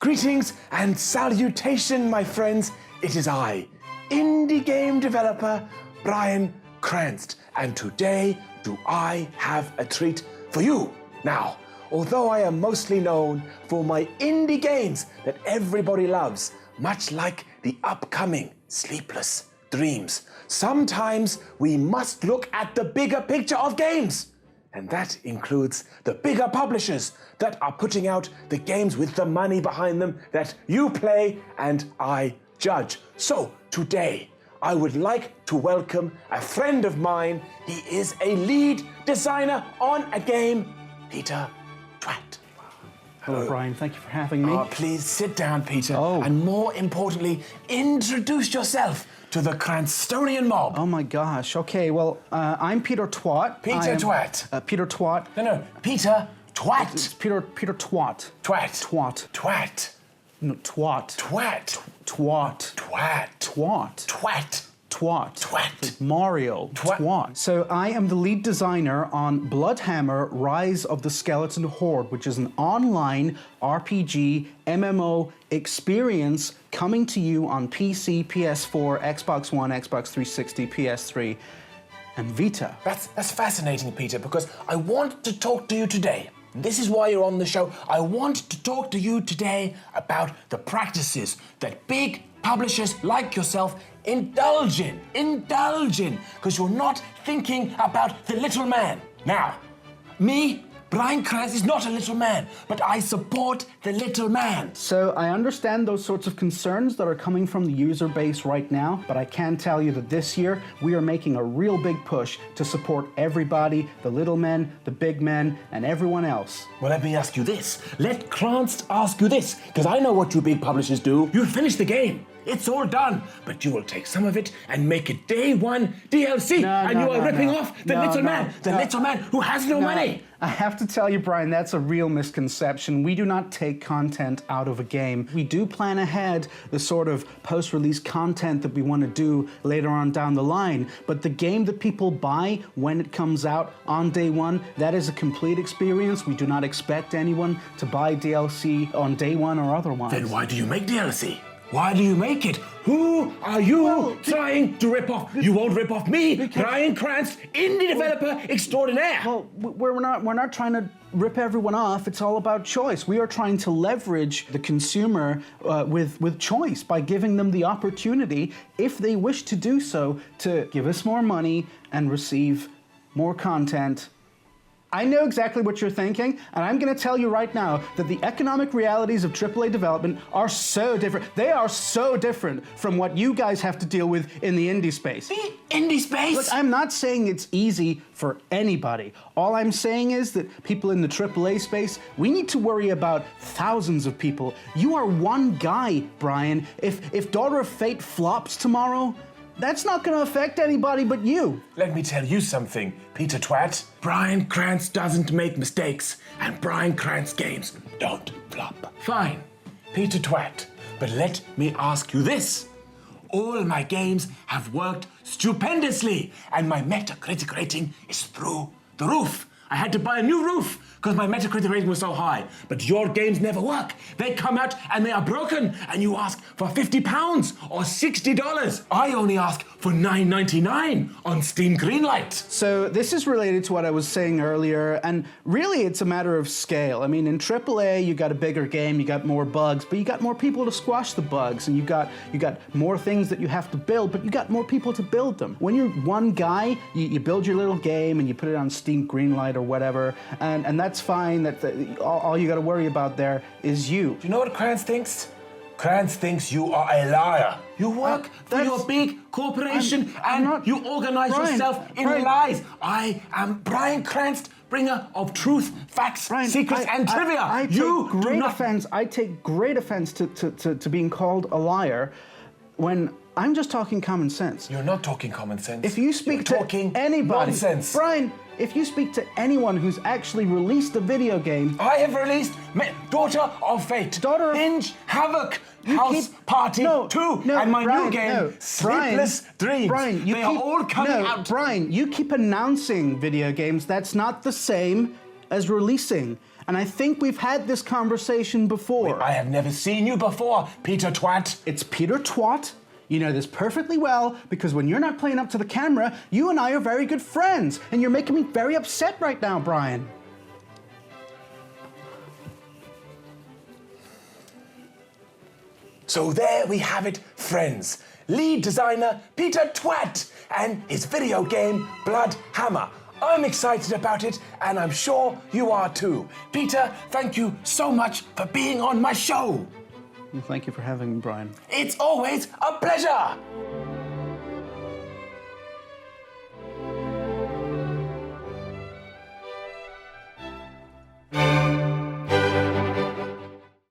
Greetings and salutation, my friends. It is I, indie game developer Brian Cranston, and today do I have a treat for you. Now, although I am mostly known for my indie games that everybody loves, much like the upcoming Sleepless Dreams, sometimes we must look at the bigger picture of games. And that includes the bigger publishers that are putting out the games with the money behind them that you play and I judge. So today, I would like to welcome a friend of mine. He is a lead designer on a game, Peter Twat. Hello, Brian. Thank you for having me. Please sit down, Peter. Oh. And more importantly, introduce yourself to the Cranstonian mob. Oh my gosh. Okay, well, I'm Peter Twat. Peter Twat. Peter Twat. No, Peter Twat. It's Peter Twat. Twat. Twat. Twat. No, Twat. Twat. Twat. Twat. Twat. Twat. Twat. Twat. Like Mario. Twat. So I am the lead designer on Bloodhammer: Rise of the Skeleton Horde, which is an online RPG MMO experience coming to you on PC, PS4, Xbox One, Xbox 360, PS3, and Vita. That's fascinating, Peter, because I want to talk to you today. This is why you're on the show. I want to talk to you today about the practices that big publishers like yourself indulge in, because you're not thinking about the little man. Now, me, Brian Cranston, is not a little man, but I support the little man. So I understand those sorts of concerns that are coming from the user base right now, but I can tell you that this year we are making a real big push to support everybody, the little men, the big men, and everyone else. Well, let me ask you this. Let Cranston ask you this, because I know what you big publishers do. You finish the game. It's all done, but you will take some of it and make it day one DLC, and you are ripping off the little man who has no money. I have to tell you, Brian, that's a real misconception. We do not take content out of a game. We do plan ahead the sort of post-release content that we want to do later on down the line, but the game that people buy when it comes out on day one, that is a complete experience. We do not expect anyone to buy DLC on day one or otherwise. Then why do you make DLC? Why do you make it? Who are you trying to rip off? You won't rip off me, Brian Cranston, indie developer extraordinaire. Well, we're not trying to rip everyone off. It's all about choice. We are trying to leverage the consumer with choice by giving them the opportunity, if they wish to do so, to give us more money and receive more content. I know exactly what you're thinking, and I'm going to tell you right now that the economic realities of AAA development are so different. They are so different from what you guys have to deal with in the indie space. The indie space? Look, I'm not saying it's easy for anybody. All I'm saying is that people in the AAA space, we need to worry about thousands of people. You are one guy, Brian. If Daughter of Fate flops tomorrow, that's not going to affect anybody but you. Let me tell you something, Peter Twat. Brian Cranston doesn't make mistakes, and Brian Cranston games don't flop. Fine, Peter Twat, but let me ask you this. All my games have worked stupendously, and my Metacritic rating is through the roof. I had to buy a new roof because my Metacritic rating was so high. But your games never work. They come out and they are broken, and you ask for £50 or $60. I only ask for $9.99 on Steam Greenlight. So this is related to what I was saying earlier, and really it's a matter of scale. I mean, in AAA, you got a bigger game, you got more bugs, but you got more people to squash the bugs, and you got more things that you have to build, but you got more people to build them. When you're one guy, you build your little game and you put it on Steam Greenlight or whatever, and that's fine. All you got to worry about there is you. Do you know what Cranston thinks? Cranston thinks you are a liar. You work for your big corporation you organize yourself in lies. I am Brian Cranston, bringer of truth, facts, secrets, and trivia. I take great offense to being called a liar when I'm just talking common sense. You're not talking common sense. If you speak to anybody, nonsense. Brian, if you speak to anyone who's actually released a video game... I have released Daughter of Fate, Hinge, Havoc, House Party 2, and my new game, Sleepless Dreams. Brian, they are all coming out. Brian, you keep announcing video games. That's not the same as releasing. And I think we've had this conversation before. I have never seen you before, Peter Twat. It's Peter Twat. You know this perfectly well because when you're not playing up to the camera, you and I are very good friends. And you're making me very upset right now, Brian. So there we have it, friends. Lead designer Peter Twat and his video game Blood Hammer. I'm excited about it, and I'm sure you are too. Peter, thank you so much for being on my show. Thank you for having me, Brian. It's always a pleasure.